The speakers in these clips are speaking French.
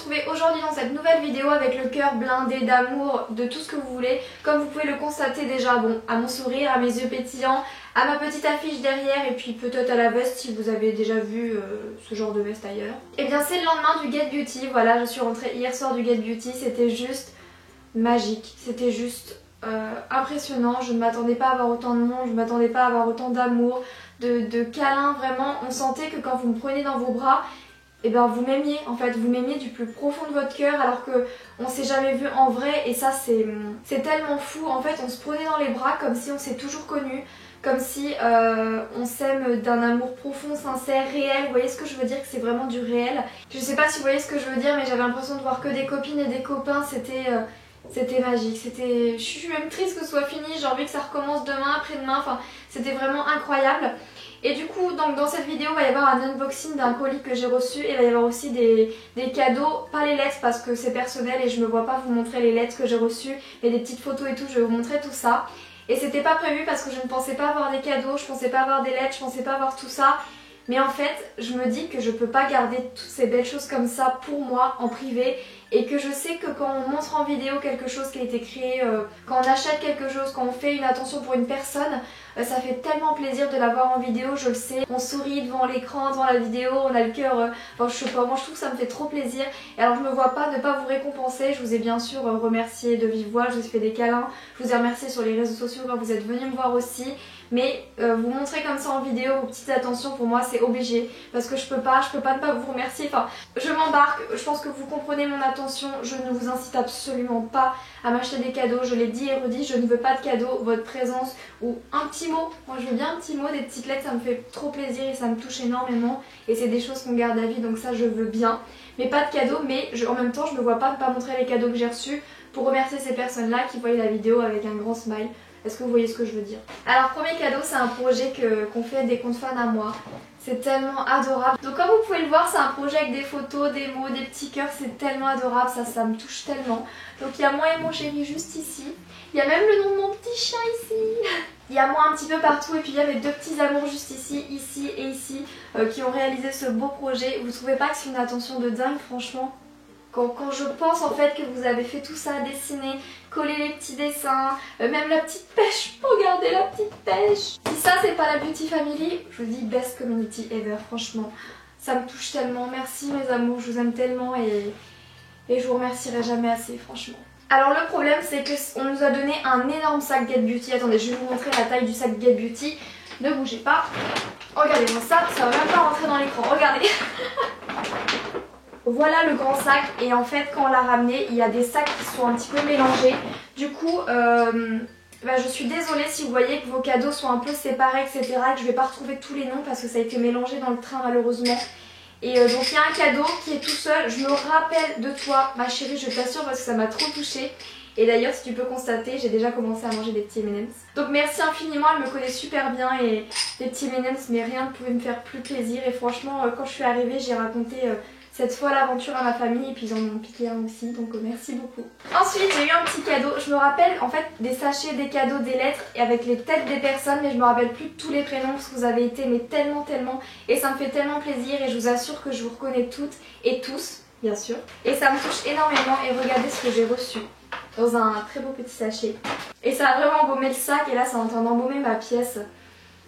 retrouver aujourd'hui dans cette nouvelle vidéo avec le cœur blindé d'amour, de tout ce que vous voulez. Comme vous pouvez le constater déjà, bon, à mon sourire, à mes yeux pétillants, à ma petite affiche derrière et puis peut-être à la veste si vous avez déjà vu ce genre de veste ailleurs. Et bien c'est le lendemain du Get Beauty, voilà, je suis rentrée hier soir du Get Beauty, c'était juste magique, c'était juste impressionnant. Je ne m'attendais pas à avoir autant de monde, je ne m'attendais pas à avoir autant d'amour, de câlins, vraiment. On sentait que quand vous me preniez dans vos bras, et ben vous m'aimiez en fait, vous m'aimiez du plus profond de votre cœur alors que on s'est jamais vu en vrai et ça c'est tellement fou. En fait on se prenait dans les bras comme si on s'est toujours connus, comme si on s'aime d'un amour profond, sincère, réel. Vous voyez ce que je veux dire, que c'est vraiment du réel. Je sais pas si vous voyez ce que je veux dire mais j'avais l'impression de voir que des copines et des copains, c'était magique, je suis même triste que ce soit fini, j'ai envie que ça recommence demain, après-demain, enfin c'était vraiment incroyable. Et du coup donc dans cette vidéo il va y avoir un unboxing d'un colis que j'ai reçu et il va y avoir aussi des cadeaux, pas les lettres parce que c'est personnel et je me vois pas vous montrer les lettres que j'ai reçues, mais des petites photos et tout, je vais vous montrer tout ça. Et c'était pas prévu parce que je ne pensais pas avoir des cadeaux, je pensais pas avoir des lettres, je pensais pas avoir tout ça. Mais en fait, je me dis que je peux pas garder toutes ces belles choses comme ça pour moi en privé et que je sais que quand on montre en vidéo quelque chose qui a été créé, quand on achète quelque chose, quand on fait une attention pour une personne, ça fait tellement plaisir de la voir en vidéo, je le sais. On sourit devant l'écran, devant la vidéo, on a le cœur, enfin je sais pas, moi je trouve que ça me fait trop plaisir. Et alors je me vois pas ne pas vous récompenser, je vous ai bien sûr remercié de vive voix, je vous ai fait des câlins, je vous ai remercié sur les réseaux sociaux quand vous êtes venus me voir aussi. Mais vous montrer comme ça en vidéo vos petites attentions, pour moi c'est obligé parce que je peux pas ne pas vous remercier. Enfin, je m'embarque, je pense que vous comprenez mon attention, je ne vous incite absolument pas à m'acheter des cadeaux, je l'ai dit et redit, je ne veux pas de cadeaux, votre présence ou un petit mot. Moi je veux bien un petit mot, des petites lettres, ça me fait trop plaisir et ça me touche énormément et c'est des choses qu'on garde à vie donc ça je veux bien. Mais pas de cadeaux, mais en même temps je me vois pas ne pas montrer les cadeaux que j'ai reçus pour remercier ces personnes là qui voyaient la vidéo avec un grand smile. Est-ce que vous voyez ce que je veux dire? Alors premier cadeau, c'est un projet qu'on fait des comptes fans à moi. C'est tellement adorable. Donc comme vous pouvez le voir, c'est un projet avec des photos, des mots, des petits cœurs. C'est tellement adorable, ça me touche tellement. Donc il y a moi et mon chéri juste ici. Il y a même le nom de mon petit chien ici. Il y a moi un petit peu partout et puis il y a mes deux petits amours juste ici, ici et ici qui ont réalisé ce beau projet. Vous trouvez pas que c'est une attention de dingue franchement? Quand je pense en fait que vous avez fait tout ça, dessiner, coller les petits dessins, même la petite pêche, regardez la petite pêche. Si ça c'est pas la Beauty Family, je vous dis best community ever, franchement. Ça me touche tellement, merci mes amours, je vous aime tellement et je vous remercierai jamais assez franchement. Alors le problème c'est qu'on nous a donné un énorme sac Get Beauty, attendez je vais vous montrer la taille du sac Get Beauty, ne bougez pas. Regardez-moi ça, ça va même pas rentrer dans l'écran, regardez. Voilà le grand sac et en fait quand on l'a ramené il y a des sacs qui sont un petit peu mélangés. Du coup je suis désolée si vous voyez que vos cadeaux sont un peu séparés etc. Et que je vais pas retrouver tous les noms parce que ça a été mélangé dans le train malheureusement. Et donc il y a un cadeau qui est tout seul. Je me rappelle de toi ma chérie, je t'assure parce que ça m'a trop touchée. Et d'ailleurs si tu peux constater j'ai déjà commencé à manger des petits M&M's. Donc merci infiniment, elle me connaît super bien et des petits M&M's mais rien ne pouvait me faire plus plaisir. Et franchement quand je suis arrivée j'ai raconté cette fois l'aventure à ma famille et puis ils en ont piqué un aussi donc merci beaucoup. Ensuite j'ai eu un petit cadeau, je me rappelle en fait des sachets, des cadeaux, des lettres et avec les têtes des personnes mais je me rappelle plus de tous les prénoms parce que vous avez été mais tellement et ça me fait tellement plaisir et je vous assure que je vous reconnais toutes et tous bien sûr et ça me touche énormément et regardez ce que j'ai reçu dans un très beau petit sachet et ça a vraiment embaumé le sac et là ça est en train d'embaumer ma pièce.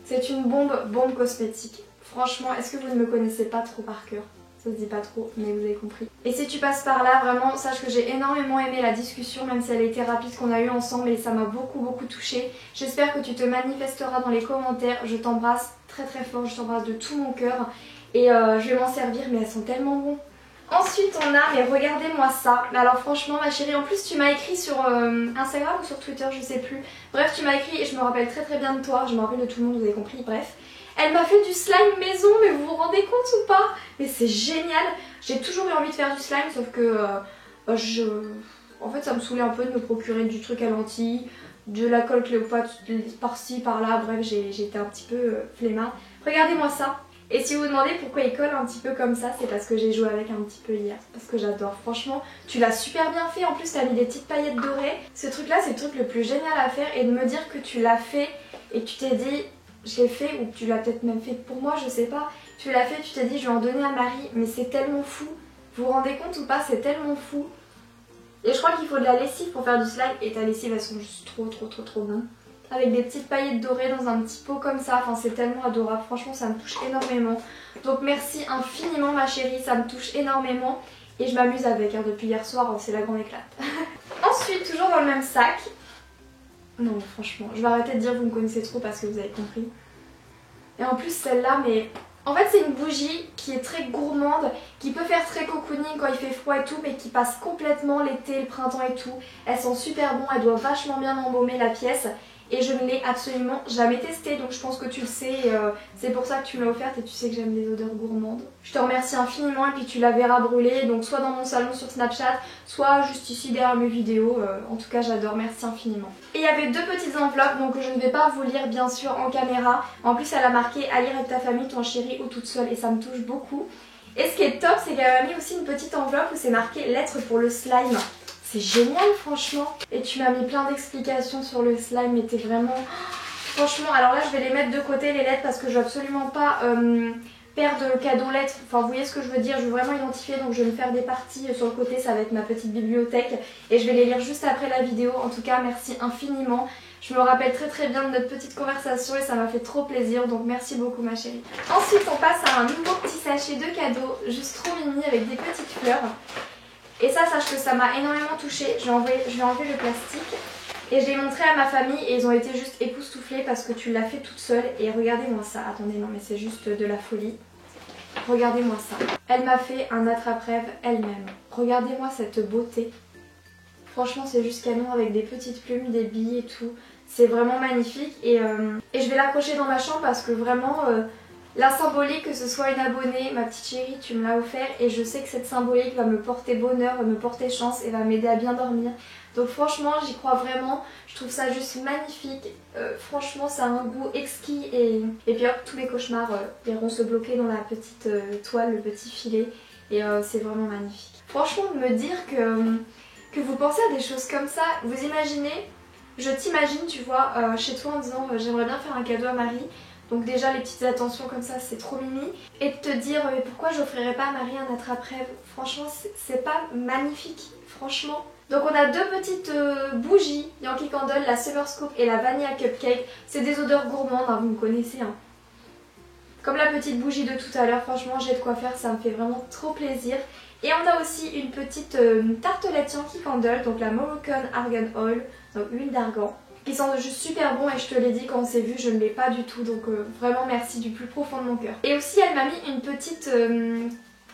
C'est une bombe cosmétique. Franchement est-ce que vous ne me connaissez pas trop par cœur? Ça se dit pas trop, mais vous avez compris. Et si tu passes par là, vraiment, sache que j'ai énormément aimé la discussion, même si elle a été rapide qu'on a eu ensemble et ça m'a beaucoup touchée. J'espère que tu te manifesteras dans les commentaires. Je t'embrasse très fort, je t'embrasse de tout mon cœur. Et je vais m'en servir, mais elles sont tellement bonnes. Ensuite on a, mais regardez-moi ça. Mais alors franchement ma chérie, en plus tu m'as écrit sur Instagram ou sur Twitter, je sais plus. Bref tu m'as écrit et je me rappelle très bien de toi, je me rappelle de tout le monde, vous avez compris, bref. Elle m'a fait du slime maison, mais vous vous rendez compte ou pas? Mais c'est génial. J'ai toujours eu envie de faire du slime, sauf que en fait ça me saoulait un peu de me procurer du truc à lentilles, de la colle Cléopâtre par-ci, par-là, bref j'étais un petit peu flemmard. Regardez-moi ça. Et si vous vous demandez pourquoi il colle un petit peu comme ça, c'est parce que j'ai joué avec un petit peu hier. Parce que j'adore. Franchement, tu l'as super bien fait. En plus, t'as mis des petites paillettes dorées. Ce truc-là, c'est le truc le plus génial à faire. Et de me dire que tu l'as fait et que tu t'es dit, je l'ai fait, ou que tu l'as peut-être même fait pour moi, je sais pas. Tu l'as fait, tu t'es dit, je vais en donner à Marie. Mais c'est tellement fou. Vous vous rendez compte ou pas, c'est tellement fou. Et je crois qu'il faut de la lessive pour faire du slime et ta lessive elles sont juste trop bonnes. Avec des petites paillettes dorées dans un petit pot comme ça, enfin c'est tellement adorable, franchement ça me touche énormément. Donc merci infiniment ma chérie, ça me touche énormément et je m'amuse avec, hein, depuis hier soir, c'est la grande éclate. Ensuite, toujours dans le même sac, non franchement, je vais arrêter de dire vous me connaissez trop parce que vous avez compris. Et en plus celle-là, mais en fait c'est une bougie qui est très gourmande, qui peut faire très cocooning quand il fait froid et tout, mais qui passe complètement l'été, le printemps et tout. Elles sont super bon, elles doivent vachement bien embaumer la pièce. Et je ne l'ai absolument jamais testée, donc je pense que tu le sais, c'est pour ça que tu me l'as offerte et tu sais que j'aime les odeurs gourmandes. Je te remercie infiniment et puis tu la verras brûler, donc soit dans mon salon sur Snapchat, soit juste ici derrière mes vidéos. En tout cas j'adore, merci infiniment. Et il y avait deux petites enveloppes, donc je ne vais pas vous lire bien sûr en caméra. En plus elle a marqué à lire avec ta famille, ton chéri ou toute seule et ça me touche beaucoup. Et ce qui est top, c'est qu'elle m'a mis aussi une petite enveloppe où c'est marqué lettre pour le slime. C'est génial franchement. Et tu m'as mis plein d'explications sur le slime, mais t'es vraiment... Franchement, alors là je vais les mettre de côté les lettres parce que je veux absolument pas perdre le cadeau lettres. Enfin vous voyez ce que je veux dire, je veux vraiment identifier, donc je vais me faire des parties sur le côté, ça va être ma petite bibliothèque. Et je vais les lire juste après la vidéo. En tout cas merci infiniment. Je me rappelle très bien de notre petite conversation et ça m'a fait trop plaisir, donc merci beaucoup ma chérie. Ensuite on passe à un nouveau petit sachet de cadeaux, juste trop mimi avec des petites fleurs. Et ça, sache que ça m'a énormément touchée. Je vais enlever le plastique. Et je l'ai montré à ma famille et ils ont été juste époustouflés parce que tu l'as fait toute seule. Et regardez-moi ça. Attendez, non mais c'est juste de la folie. Regardez-moi ça. Elle m'a fait un attrape-rêve elle-même. Regardez-moi cette beauté. Franchement, c'est juste canon avec des petites plumes, des billes et tout. C'est vraiment magnifique. Et je vais l'accrocher dans ma chambre parce que vraiment... la symbolique, que ce soit une abonnée, ma petite chérie, tu me l'as offert et je sais que cette symbolique va me porter bonheur, va me porter chance et va m'aider à bien dormir. Donc franchement, j'y crois vraiment, je trouve ça juste magnifique. Franchement, ça a un goût exquis et puis hop, tous mes cauchemars iront se bloquer dans la petite toile, le petit filet et c'est vraiment magnifique. Franchement, de me dire que vous pensez à des choses comme ça, vous imaginez, je t'imagine, tu vois, chez toi en disant j'aimerais bien faire un cadeau à Marie. Donc déjà les petites attentions comme ça c'est trop mimi. Et de te dire mais pourquoi j'offrirais pas à Marie un attrape-rêve. Franchement c'est pas magnifique, franchement. Donc on a deux petites bougies Yankee Candle, la Summer Scoop et la Vanilla Cupcake. C'est des odeurs gourmandes, hein, vous me connaissez. Hein. Comme la petite bougie de tout à l'heure, franchement j'ai de quoi faire, ça me fait vraiment trop plaisir. Et on a aussi une petite tartelette Yankee Candle, donc la Moroccan Argan Oil, donc huile d'argan. Qui sont juste super bons et je te l'ai dit quand on s'est vu, je ne l'ai pas du tout, donc vraiment merci du plus profond de mon cœur. Et aussi elle m'a mis une petite,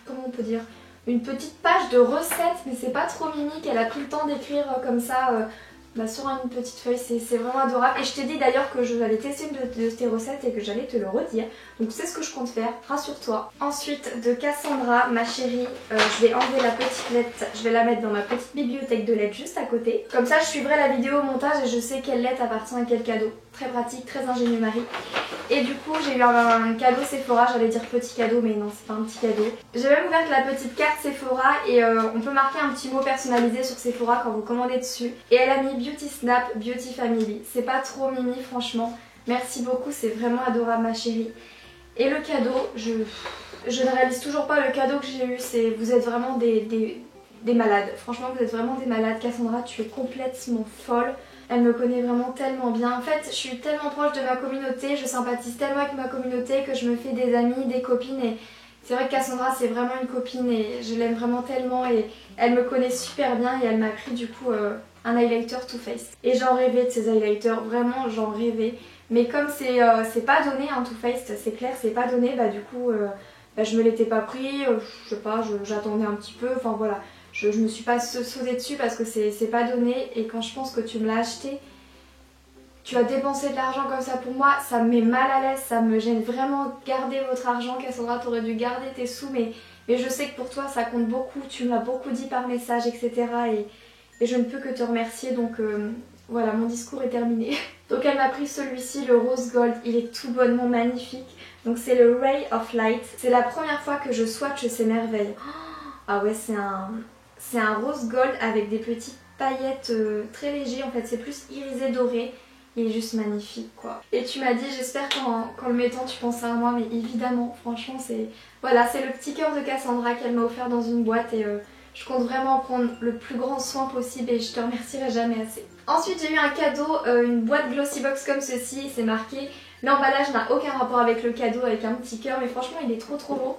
comment on peut dire, une petite page de recettes, mais c'est pas trop mimi qu'elle a pris le temps d'écrire comme ça sur une petite feuille, c'est vraiment adorable. Et je t'ai dit d'ailleurs que j'allais tester une de tes recettes et que j'allais te le redire, donc c'est ce que je compte faire, rassure-toi. Ensuite de Cassandra, ma chérie, je vais enlever la petite lettre, je vais la mettre dans ma petite bibliothèque de lettres juste à côté. Comme ça je suivrai la vidéo au montage et je sais quelle lettre appartient à quel cadeau. Très pratique, très ingénieux Marie. Et du coup j'ai eu un cadeau Sephora, j'allais dire petit cadeau mais non c'est pas un petit cadeau. J'ai même ouvert la petite carte Sephora et on peut marquer un petit mot personnalisé sur Sephora quand vous commandez dessus. Et elle a mis Beauty Snap, Beauty Family. C'est pas trop mimi franchement. Merci beaucoup, c'est vraiment adorable ma chérie. Et le cadeau, je ne réalise toujours pas le cadeau que j'ai eu. Vous êtes vraiment des malades. Franchement vous êtes vraiment des malades. Cassandra, tu es complètement folle. Elle me connaît vraiment tellement bien. En fait, je suis tellement proche de ma communauté, je sympathise tellement avec ma communauté que je me fais des amis, des copines. Et c'est vrai que Cassandra, c'est vraiment une copine et je l'aime vraiment tellement. Et elle me connaît super bien et elle m'a pris du coup un highlighter Too Faced. Et j'en rêvais de ces highlighters, vraiment j'en rêvais. Mais comme c'est pas donné, hein, Too Faced, c'est clair, c'est pas donné, bah du coup, je me l'étais pas pris, je sais pas, j'attendais un petit peu, enfin voilà. Je me suis pas sautée dessus parce que c'est pas donné et quand je pense que tu me l'as acheté, tu as dépensé de l'argent comme ça pour moi, ça me met mal à l'aise, ça me gêne vraiment. Gardez votre argent, Cassandra, t'aurais dû garder tes sous, mais je sais que pour toi ça compte beaucoup, tu me l'as beaucoup dit par message, etc. Et je ne peux que te remercier, donc voilà, mon discours est terminé. Donc elle m'a pris celui-ci, le rose gold, il est tout bonnement magnifique. Donc c'est le Ray of Light, c'est la première fois que je swatche ces merveilles. Ah ouais, c'est un rose gold avec des petites paillettes très légers, en fait c'est plus irisé doré. Il est juste magnifique quoi. Et tu m'as dit j'espère qu'en le mettant tu penseras à moi, mais évidemment franchement c'est... Voilà, c'est le petit cœur de Cassandra qu'elle m'a offert dans une boîte et je compte vraiment prendre le plus grand soin possible et je te remercierai jamais assez. Ensuite j'ai eu un cadeau, une boîte Glossybox comme ceci, c'est marqué. L'emballage n'a aucun rapport avec le cadeau, avec un petit cœur, mais franchement il est trop beau.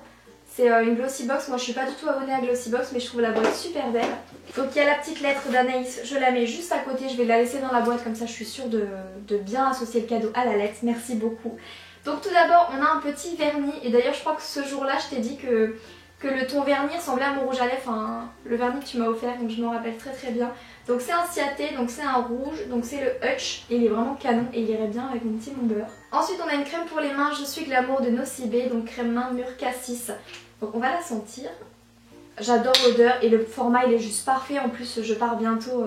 C'est une Glossybox, moi je suis pas du tout abonnée à Glossybox mais je trouve la boîte super belle. Donc il y a la petite lettre d'Anaïs, je la mets juste à côté, je vais la laisser dans la boîte comme ça je suis sûre de bien associer le cadeau à la lettre, merci beaucoup. Donc tout d'abord on a un petit vernis et d'ailleurs je crois que ce jour là je t'ai dit que le ton vernis ressemblait à mon rouge à lèvres, enfin le vernis que tu m'as offert donc je m'en rappelle très bien. Donc c'est un ciaté, donc c'est un rouge, donc c'est le Hutch, et il est vraiment canon et il irait bien avec mon petit beurre. Ensuite on a une crème pour les mains, Je suis glamour de Nocibé, donc crème main mûre cassis. Donc on va la sentir. J'adore l'odeur et le format il est juste parfait, en plus je pars bientôt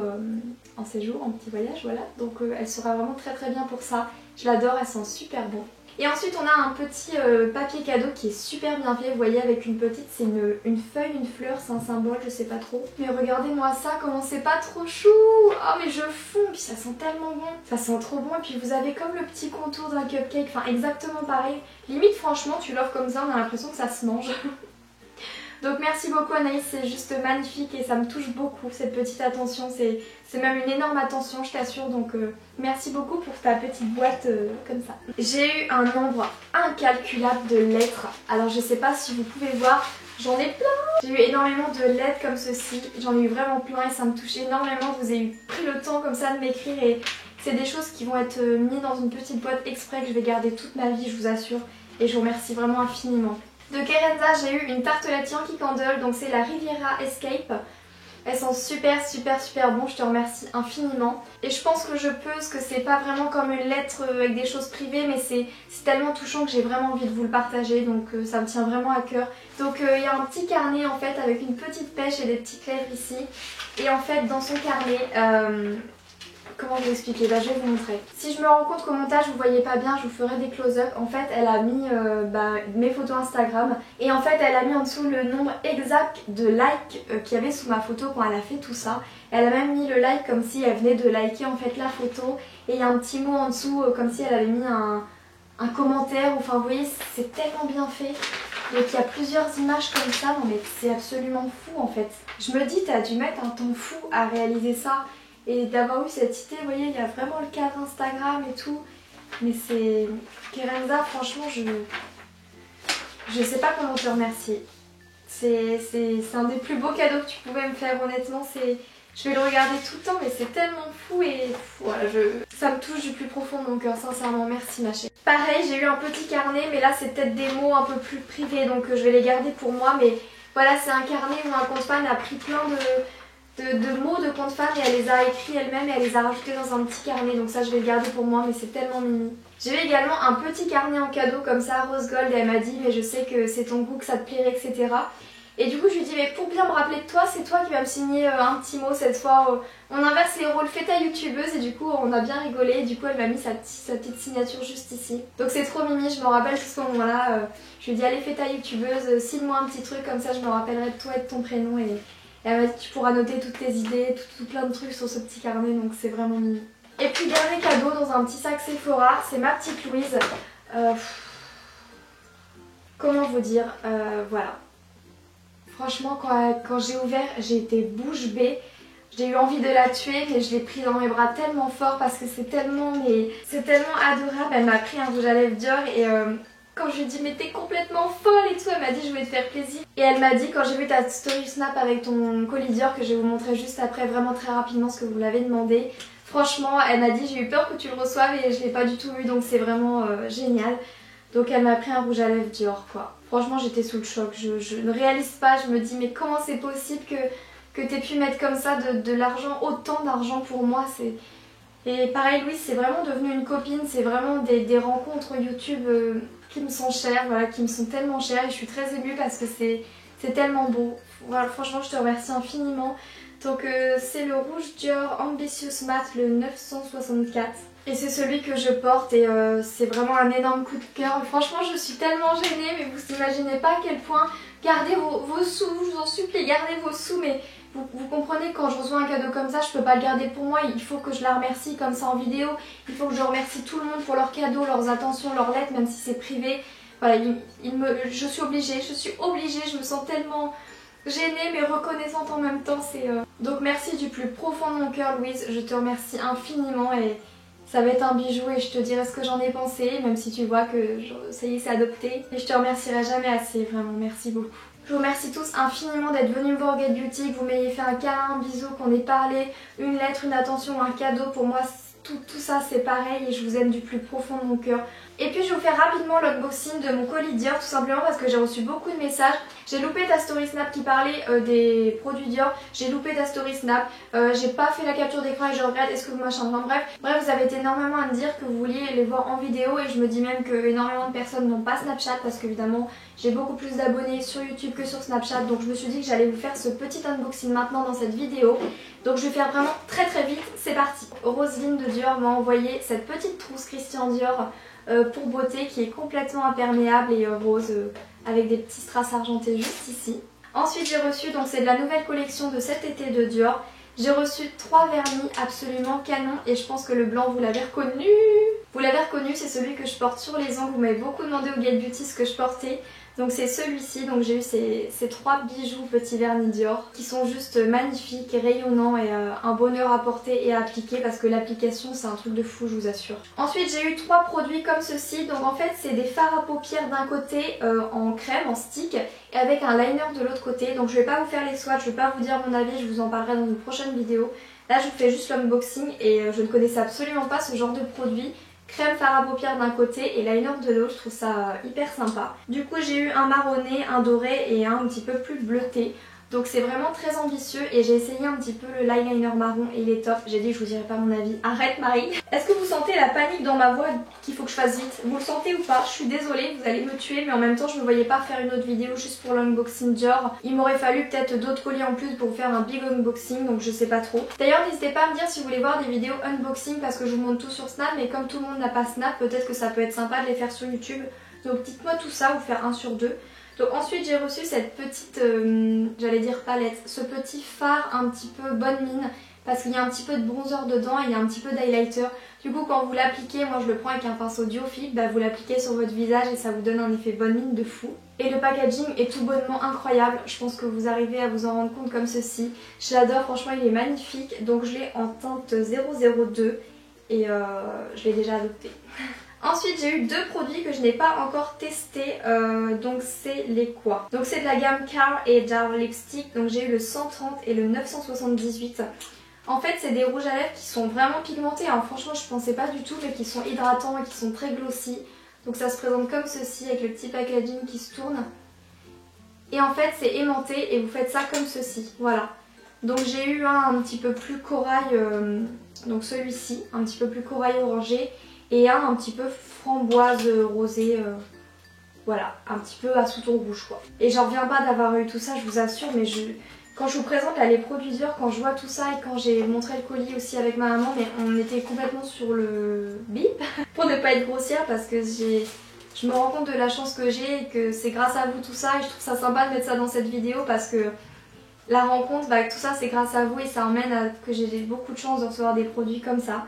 en séjour, en petit voyage, voilà. Donc elle sera vraiment très bien pour ça. Je l'adore, elle sent super bon. Et ensuite on a un petit papier cadeau qui est super bien fait, vous voyez avec une petite, c'est une feuille, une fleur, c'est un symbole, je sais pas trop. Mais regardez-moi ça, comment c'est pas trop chou. Oh mais je fonds, puis ça sent tellement bon. Ça sent trop bon et puis vous avez comme le petit contour d'un cupcake, enfin exactement pareil. Limite franchement tu l'offres comme ça, on a l'impression que ça se mange. Donc merci beaucoup Anaïs, c'est juste magnifique et ça me touche beaucoup cette petite attention, c'est même une énorme attention je t'assure, donc merci beaucoup pour ta petite boîte comme ça. J'ai eu un nombre incalculable de lettres, alors je sais pas si vous pouvez voir, j'en ai plein. J'ai eu énormément de lettres comme ceci, j'en ai eu vraiment plein et ça me touche énormément, vous avez pris le temps comme ça de m'écrire et c'est des choses qui vont être mises dans une petite boîte exprès que je vais garder toute ma vie je vous assure et je vous remercie vraiment infiniment. De Kerenza, j'ai eu une tartelette Yankee Candle, donc c'est la Riviera Escape. Elles sont super bon, je te remercie infiniment. Et je pense que je peux, parce que c'est pas vraiment comme une lettre avec des choses privées, mais c'est tellement touchant que j'ai vraiment envie de vous le partager, donc ça me tient vraiment à cœur. Donc il y a un petit carnet en fait avec une petite pêche et des petites lèvres ici. Et en fait dans son carnet... comment vous expliquer? Bah, je vais vous montrer. Si je me rends compte qu'au montage vous voyez pas bien, je vous ferai des close-up. En fait, elle a mis mes photos Instagram et en fait, elle a mis en dessous le nombre exact de likes qu'il y avait sous ma photo quand elle a fait tout ça. Elle a même mis le like comme si elle venait de liker en fait la photo et il y a un petit mot en dessous comme si elle avait mis un commentaire. Enfin, vous voyez, c'est tellement bien fait. Donc il y a plusieurs images comme ça, non mais c'est absolument fou en fait. Je me dis, t'as dû mettre un temps fou à réaliser ça. Et d'avoir eu cette idée, vous voyez, il y a vraiment le cadre Instagram et tout. Mais c'est... Kerenza, franchement, je sais pas comment te remercier. C'est un des plus beaux cadeaux que tu pouvais me faire, honnêtement. Je vais le regarder tout le temps, mais c'est tellement fou et... Voilà, ça me touche du plus profond de mon cœur, sincèrement. Merci ma chérie. Pareil, j'ai eu un petit carnet, mais là, c'est peut-être des mots un peu plus privés, donc je vais les garder pour moi. Mais voilà, c'est un carnet où un compte fan a pris plein de mots de compte fan et elle les a écrits elle-même et elle les a rajoutés dans un petit carnet, donc ça je vais le garder pour moi mais c'est tellement mimi. J'ai eu également un petit carnet en cadeau comme ça rose gold et elle m'a dit mais je sais que c'est ton goût, que ça te plairait etc. Et du coup je lui dis mais pour bien me rappeler de toi c'est toi qui vas me signer un petit mot cette fois, on inverse les rôles, fais ta youtubeuse et du coup on a bien rigolé et du coup elle m'a mis sa petite signature juste ici. Donc c'est trop mimi, je me rappelle tout ce moment là, je lui ai dit allez fais ta youtubeuse, signe-moi un petit truc comme ça je me rappellerai de toi et de ton prénom et elle m'a dit tu pourras noter toutes tes idées, tout plein de trucs sur ce petit carnet donc c'est vraiment mignon. Et puis dernier cadeau dans un petit sac Sephora, c'est ma petite Louise. Comment vous dire, voilà. Franchement quand j'ai ouvert j'ai été bouche bée. J'ai eu envie de la tuer mais je l'ai pris dans mes bras tellement fort parce que c'est tellement adorable. Elle m'a pris un rouge à lèvres Dior et... quand je lui ai dit mais t'es complètement folle et tout, elle m'a dit je vais te faire plaisir. Et elle m'a dit quand j'ai vu ta story snap avec ton colis Dior que je vais vous montrer juste après vraiment très rapidement ce que vous l'avez demandé. Franchement elle m'a dit j'ai eu peur que tu le reçoives et je l'ai pas du tout vu donc c'est vraiment génial. Donc elle m'a pris un rouge à lèvres Dior quoi. Franchement j'étais sous le choc, je ne réalise pas, je me dis mais comment c'est possible que t'aies pu mettre comme ça de l'argent, autant d'argent pour moi. Et pareil Louise c'est vraiment devenu une copine, c'est vraiment des rencontres YouTube qui me sont chères, voilà, qui me sont tellement chères et je suis très émue parce que c'est tellement beau. Voilà, franchement je te remercie infiniment. Donc c'est le rouge Dior Ambitious Matte, le 964. Et c'est celui que je porte et c'est vraiment un énorme coup de cœur. Franchement je suis tellement gênée mais vous imaginez pas à quel point. Gardez vos sous, je vous en supplie, gardez vos sous mais Vous comprenez, quand je reçois un cadeau comme ça, je peux pas le garder pour moi, il faut que je la remercie comme ça en vidéo. Il faut que je remercie tout le monde pour leurs cadeaux, leurs attentions, leurs lettres, même si c'est privé. Voilà, je suis obligée, je me sens tellement gênée mais reconnaissante en même temps. Donc merci du plus profond de mon cœur Louise, je te remercie infiniment et ça va être un bijou et je te dirai ce que j'en ai pensé, même si tu vois que ça y est, c'est adopté. Et je te remercierai jamais assez, vraiment, merci beaucoup. Je vous remercie tous infiniment d'être venus me voir au Get Beauty, que vous m'ayez fait un câlin, un bisou, qu'on ait parlé, une lettre, une attention, un cadeau. Pour moi, tout ça c'est pareil et je vous aime du plus profond de mon cœur. Et puis je vais vous faire rapidement l'unboxing de mon colis Dior, tout simplement parce que j'ai reçu beaucoup de messages. J'ai loupé ta story snap qui parlait des produits Dior, j'ai loupé ta story snap, j'ai pas fait la capture d'écran et je regrette, est-ce que vous machin, enfin bref, vous avez été énormément à me dire que vous vouliez les voir en vidéo et je me dis même que énormément de personnes n'ont pas Snapchat parce qu'évidemment j'ai beaucoup plus d'abonnés sur YouTube que sur Snapchat, donc je me suis dit que j'allais vous faire ce petit unboxing maintenant dans cette vidéo. Donc je vais faire vraiment très vite, c'est parti. Roselyne de Dior m'a envoyé cette petite trousse Christian Dior pour beauté qui est complètement imperméable et rose avec des petits strass argentés juste ici. Ensuite j'ai reçu, donc c'est de la nouvelle collection de cet été de Dior. J'ai reçu 3 vernis absolument canon et je pense que le blanc vous l'avez reconnu. Vous l'avez reconnu, c'est celui que je porte sur les ongles. Vous m'avez beaucoup demandé au Get Beauty ce que je portais. Donc c'est celui-ci, donc j'ai eu ces 3 bijoux petits vernis Dior qui sont juste magnifiques, rayonnants et un bonheur à porter et à appliquer parce que l'application c'est un truc de fou, je vous assure. Ensuite j'ai eu 3 produits comme ceci, donc en fait c'est des fards à paupières d'un côté en crème, en stick et avec un liner de l'autre côté. Donc je vais pas vous faire les swatchs, je vais pas vous dire mon avis, je vous en parlerai dans une prochaine vidéo. Là je vous fais juste l'unboxing et je ne connaissais absolument pas ce genre de produit. Crème fard à paupières d'un côté et liner de l'autre, je trouve ça hyper sympa. Du coup j'ai eu un marronné, un doré et un petit peu plus bleuté. Donc c'est vraiment très ambitieux et j'ai essayé un petit peu le l'eyeliner marron et il est top. J'ai dit que je vous dirai pas mon avis. Arrête Marie. Est-ce que vous sentez la panique dans ma voix qu'il faut que je fasse vite? Vous le sentez ou pas? Je suis désolée, vous allez me tuer mais en même temps je ne me voyais pas faire une autre vidéo juste pour l'unboxing Dior. Il m'aurait fallu peut-être d'autres colis en plus pour faire un big unboxing donc je sais pas trop. D'ailleurs n'hésitez pas à me dire si vous voulez voir des vidéos unboxing parce que je vous montre tout sur Snap mais comme tout le monde n'a pas Snap peut-être que ça peut être sympa de les faire sur YouTube. Donc dites-moi tout ça ou faire un sur deux. Donc ensuite j'ai reçu cette petite, j'allais dire palette, ce petit fard un petit peu bonne mine parce qu'il y a un petit peu de bronzer dedans et il y a un petit peu d'highlighter. Du coup quand vous l'appliquez, moi je le prends avec un pinceau Diophile, vous l'appliquez sur votre visage et ça vous donne un effet bonne mine de fou. Et le packaging est tout bonnement incroyable, je pense que vous arrivez à vous en rendre compte comme ceci. Je l'adore, franchement il est magnifique, donc je l'ai en teinte 002 et je l'ai déjà adopté. Ensuite j'ai eu 2 produits que je n'ai pas encore testés, donc c'est les quoi? Donc c'est de la gamme Car et Jar Lipstick, donc j'ai eu le 130 et le 978. En fait c'est des rouges à lèvres qui sont vraiment pigmentés, hein. Franchement je pensais pas du tout mais qui sont hydratants et qui sont très glossy. Donc ça se présente comme ceci avec le petit packaging qui se tourne. Et en fait c'est aimanté et vous faites ça comme ceci, voilà. Donc j'ai eu un petit peu plus corail, donc celui-ci, un petit peu plus corail orangé. Et un petit peu framboise rosée, voilà, un petit peu à sous-ton rouge quoi. Et j'en reviens pas d'avoir eu tout ça, je vous assure, mais quand je vous présente là les produits Dior, quand je vois tout ça et quand j'ai montré le colis aussi avec ma maman, mais on était complètement sur le bip pour ne pas être grossière parce que je me rends compte de la chance que j'ai et que c'est grâce à vous tout ça et je trouve ça sympa de mettre ça dans cette vidéo parce que la rencontre, tout ça c'est grâce à vous et ça emmène à que j'ai beaucoup de chance de recevoir des produits comme ça.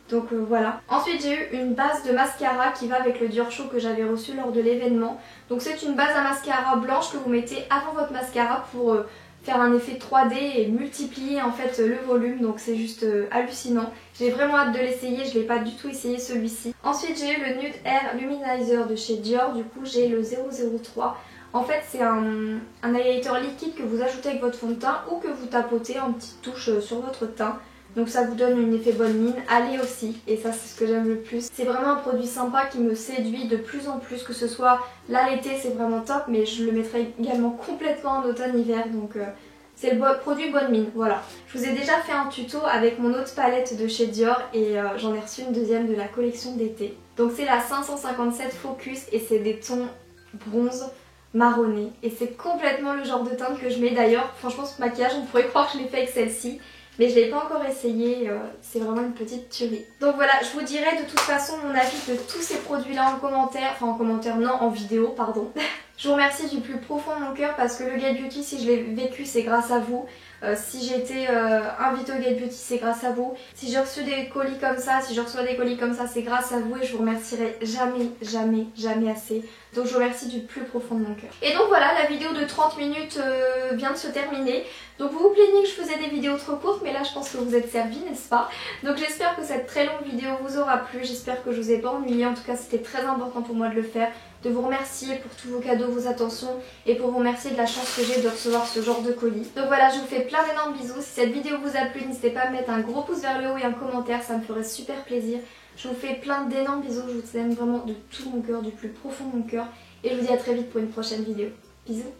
Donc voilà. Ensuite j'ai eu une base de mascara qui va avec le Dior Show que j'avais reçu lors de l'événement. Donc c'est une base à mascara blanche que vous mettez avant votre mascara pour faire un effet 3D et multiplier en fait le volume. Donc c'est juste hallucinant. J'ai vraiment hâte de l'essayer, je ne l'ai pas du tout essayé celui-ci. Ensuite j'ai eu le Nude Air Luminizer de chez Dior, du coup j'ai le 003. En fait c'est un highlighter liquide que vous ajoutez avec votre fond de teint ou que vous tapotez en petite touche sur votre teint. Donc ça vous donne un effet bonne mine, allez aussi, et ça c'est ce que j'aime le plus. C'est vraiment un produit sympa qui me séduit de plus en plus, que ce soit là l'été c'est vraiment top, mais je le mettrai également complètement en automne-hiver, donc c'est le produit bonne mine, voilà. Je vous ai déjà fait un tuto avec mon autre palette de chez Dior et j'en ai reçu une deuxième de la collection d'été. Donc c'est la 557 Focus et c'est des tons bronze marronné et c'est complètement le genre de teinte que je mets. D'ailleurs franchement ce maquillage on pourrait croire que je l'ai fait avec celle-ci. Mais je ne l'ai pas encore essayé, c'est vraiment une petite tuerie. Donc voilà, je vous dirai de toute façon mon avis de tous ces produits là en commentaire. Enfin en commentaire, non, en vidéo, pardon. Je vous remercie du plus profond de mon cœur parce que le Get Beauty, si je l'ai vécu, c'est grâce à vous. Si j'ai été invitée au Get Beauty, c'est grâce à vous. Si j'ai reçu des colis comme ça, si je reçois des colis comme ça, c'est grâce à vous et je vous remercierai jamais, jamais, jamais assez. Donc je vous remercie du plus profond de mon cœur. Et donc voilà, la vidéo de 30 minutes vient de se terminer. Donc vous vous plaignez que je faisais des vidéos trop courtes, mais là je pense que vous êtes servis, n'est-ce pas? Donc j'espère que cette très longue vidéo vous aura plu, j'espère que je vous ai pas ennuyé. En tout cas c'était très important pour moi de le faire, de vous remercier pour tous vos cadeaux, vos attentions et pour vous remercier de la chance que j'ai de recevoir ce genre de colis. Donc voilà, je vous fais plein d'énormes bisous. Si cette vidéo vous a plu, n'hésitez pas à mettre un gros pouce vers le haut et un commentaire, ça me ferait super plaisir. Je vous fais plein d'énormes bisous, je vous aime vraiment de tout mon cœur, du plus profond de mon cœur. Et je vous dis à très vite pour une prochaine vidéo. Bisous!